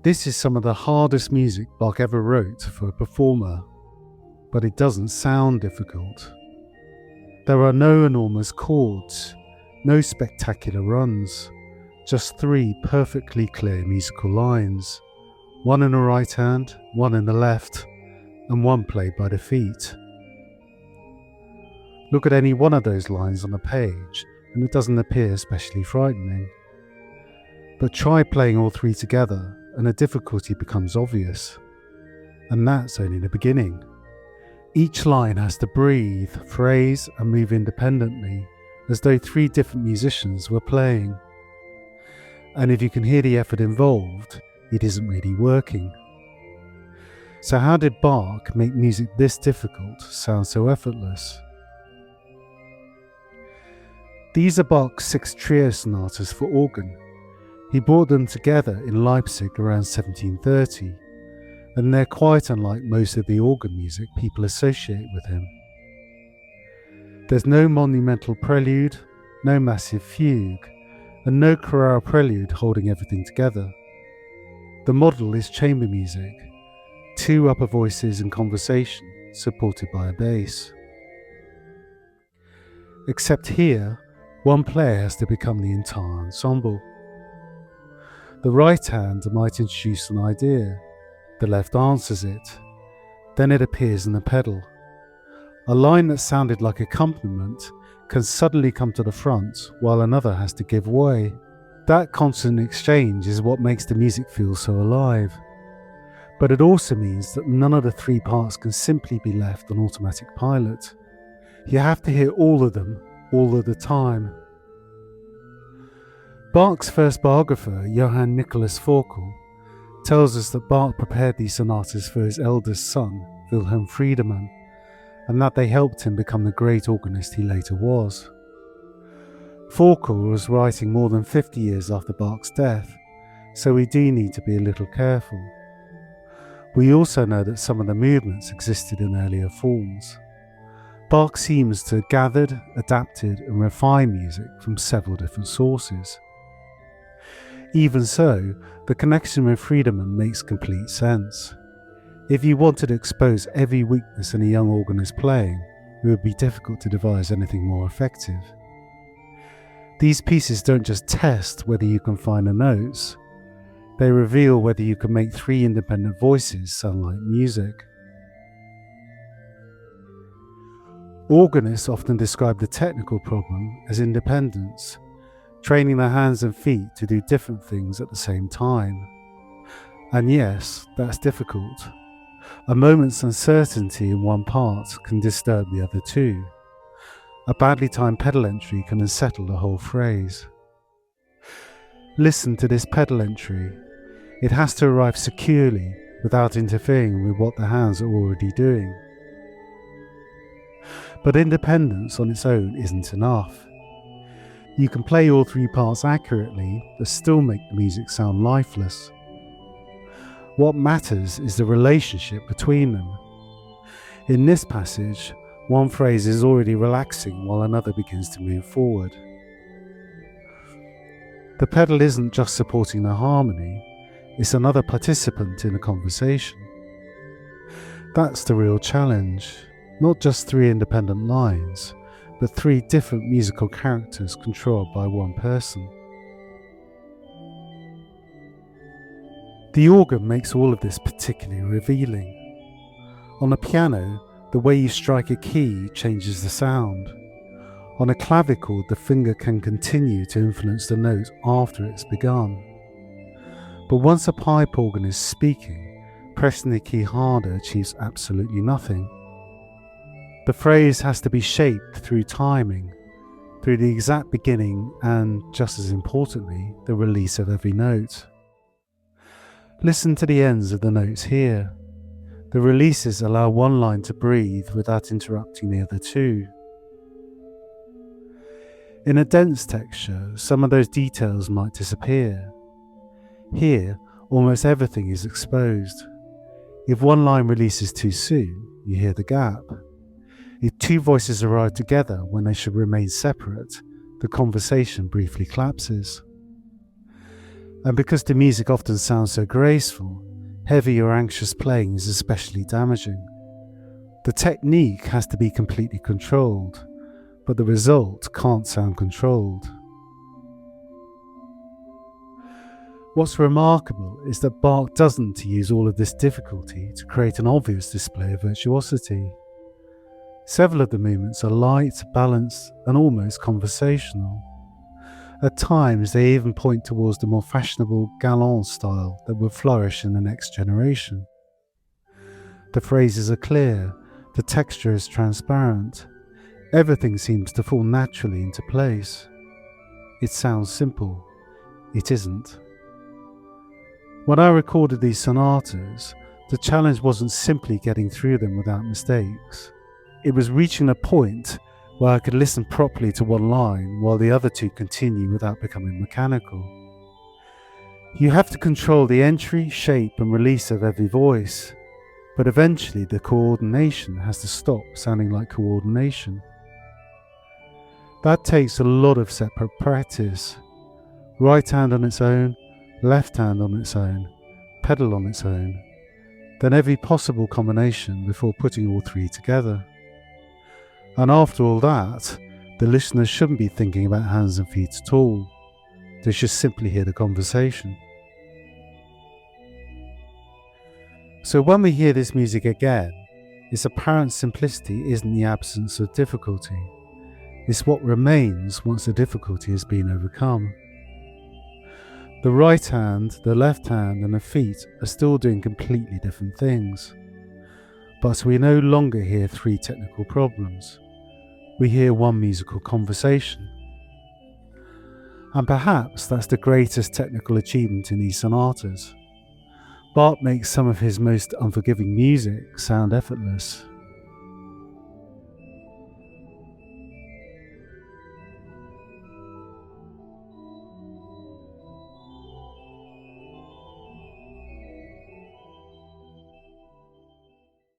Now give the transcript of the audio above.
This is some of the hardest music Bach ever wrote for a performer, but it doesn't sound difficult. There are no enormous chords, no spectacular runs, just 3 perfectly clear musical lines, one in the right hand, one in the left, and one played by the feet. Look at any one of those lines on a page, and it doesn't appear especially frightening. But try playing all 3 together, and the difficulty becomes obvious. And that's only the beginning. Each line has to breathe, phrase, and move independently, as though 3 different musicians were playing. And if you can hear the effort involved, it isn't really working. So how did Bach make music this difficult sound so effortless? These are Bach's 6 trio sonatas for organ. He brought them together in Leipzig around 1730, and they're quite unlike most of the organ music people associate with him. There's no monumental prelude, no massive fugue, and no chorale prelude holding everything together. The model is chamber music, 2 upper voices in conversation supported by a bass. Except here, one player has to become the entire ensemble. The right hand might introduce an idea, the left answers it, then it appears in the pedal. A line that sounded like accompaniment can suddenly come to the front while another has to give way. That constant exchange is what makes the music feel so alive. But it also means that none of the 3 parts can simply be left on automatic pilot. You have to hear all of them, all of the time. Bach's first biographer, Johann Nicholas Forkel, tells us that Bach prepared these sonatas for his eldest son, Wilhelm Friedemann, and that they helped him become the great organist he later was. Forkel was writing more than 50 years after Bach's death, so we do need to be a little careful. We also know that some of the movements existed in earlier forms. Bach seems to have gathered, adapted, and refined music from several different sources. Even so, the connection with Friedemann makes complete sense. If you wanted to expose every weakness in a young organist playing, it would be difficult to devise anything more effective. These pieces don't just test whether you can find the notes, they reveal whether you can make 3 independent voices sound like music. Organists often describe the technical problem as independence, training their hands and feet to do different things at the same time. And yes, that's difficult. A moment's uncertainty in one part can disturb the other 2. A badly timed pedal entry can unsettle the whole phrase. Listen to this pedal entry. It has to arrive securely without interfering with what the hands are already doing. But independence on its own isn't enough. You can play all 3 parts accurately, but still make the music sound lifeless. What matters is the relationship between them. In this passage, one phrase is already relaxing while another begins to move forward. The pedal isn't just supporting the harmony, it's another participant in a conversation. That's the real challenge, not just 3 independent lines, but 3 different musical characters controlled by one person. The organ makes all of this particularly revealing. On a piano, the way you strike a key changes the sound. On a clavichord, the finger can continue to influence the note after it's begun. But once a pipe organ is speaking, pressing the key harder achieves absolutely nothing. The phrase has to be shaped through timing, through the exact beginning and, just as importantly, the release of every note. Listen to the ends of the notes here. The releases allow one line to breathe without interrupting the other 2. In a dense texture, some of those details might disappear. Here, almost everything is exposed. If one line releases too soon, you hear the gap. If 2 voices arrive together when they should remain separate, the conversation briefly collapses. And because the music often sounds so graceful, heavy or anxious playing is especially damaging. The technique has to be completely controlled, but the result can't sound controlled. What's remarkable is that Bach doesn't use all of this difficulty to create an obvious display of virtuosity. Several of the movements are light, balanced, and almost conversational. At times, they even point towards the more fashionable galant style that will flourish in the next generation. The phrases are clear, the texture is transparent, everything seems to fall naturally into place. It sounds simple. It isn't. When I recorded these sonatas, the challenge wasn't simply getting through them without mistakes. It was reaching a point where I could listen properly to one line while the other two continue without becoming mechanical. You have to control the entry, shape and release of every voice, but eventually the coordination has to stop sounding like coordination. That takes a lot of separate practice. Right hand on its own, left hand on its own, pedal on its own, then every possible combination before putting all three together. And after all that, the listener shouldn't be thinking about hands and feet at all. They should simply hear the conversation. So when we hear this music again, its apparent simplicity isn't the absence of difficulty. It's what remains once the difficulty has been overcome. The right hand, the left hand and the feet are still doing completely different things. But we no longer hear three technical problems. We hear one musical conversation. And perhaps that's the greatest technical achievement in these sonatas. Bach makes some of his most unforgiving music sound effortless.